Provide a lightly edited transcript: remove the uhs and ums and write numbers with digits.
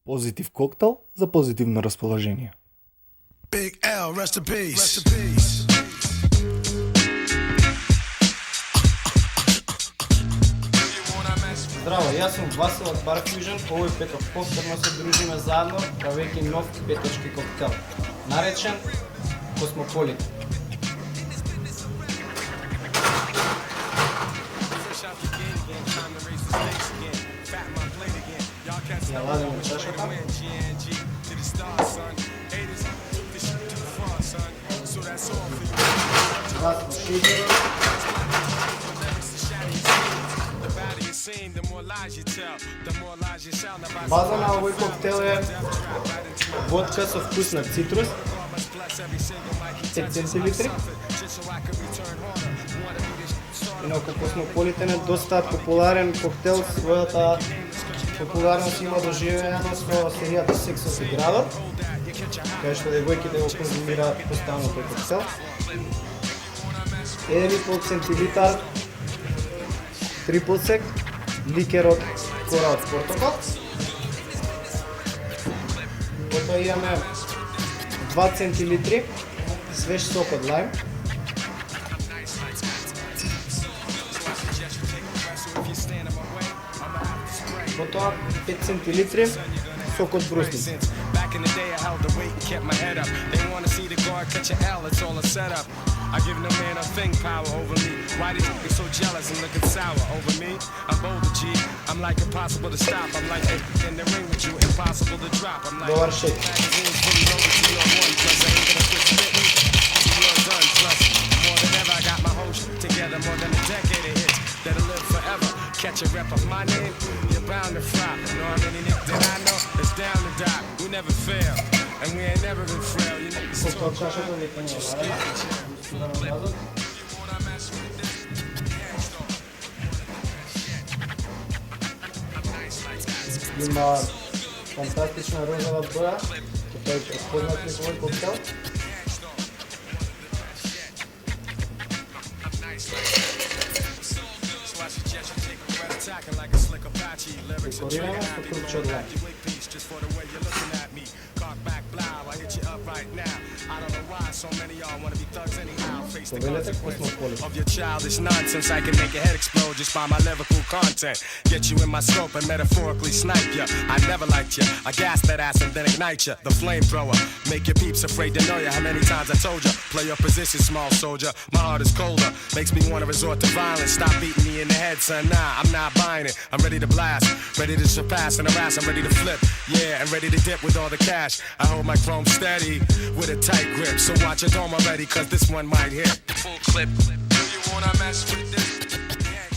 Позитив коктейл за позитивно разположение. Big L, rest in peace. Rest in peace. Здраво, јас сум Васил од Bar Fusion. Овој петок повторно се дружиме заедно, правејќи нов петочки коктел, наречен Космополит. Ја ладиме чашата. База на овој коктел е водка со вкус на цитрус, 5 центилитри. Инаку Космополитен е доста популарен коктел, својата популарност има доживеано со серијата Sex of the Graveyard, кај што девојките го конзумираат постојано тој коктел. 1,5 центилитар трипл сек, ликер од кора од портокал. Потоа имаме 2 центилитри свеж сок од лајм. Потоа 5 центилитри сок од брусница. Back in the day, I held the weight and kept my head up. They wanna see the guard catch a L, it's all a setup. I give no man a thing power over me. Why these niggas so jealous and looking sour over me? I'm bolder, G. I'm like impossible to stop. I'm like in the ring with you, impossible to drop. I'm like Добар шейк. magazines fully loaded to your one, plus I ain't gonna quit spitting. To your gun, plus more than ever, I got my whole shit together. More than a decade of hits that'll live forever. Catch a rep of my name, you're bound to fry. Know how many niggas that I know is down to die. We never fail, and we ain't never been frail. You niggas Потоа чашата ви назад. Има фантастична розова боја, тој е препознат низ овој коктел. Декорираме со крупче од лајм. Повелете Космополит. Of your childish nonsense, I can make your head explode just by my lyrical content. Get you in my scope and metaphorically snipe ya. I never liked ya. I gas that ass and then ignite ya. The flamethrower, make your peeps afraid to know ya. How many times I told ya? Play your position, small soldier. My heart is colder, makes me wanna resort to violence. Stop beating me in the head, son. Nah, I'm not buying it. I'm ready to blast, ready to surpass and harass. I'm ready to flip, yeah, and ready to dip with all the cash. I hold my chrome steady with a tight grip. So watch your dome already, cause this one might hit. Full clip. Do you wanna mess with this?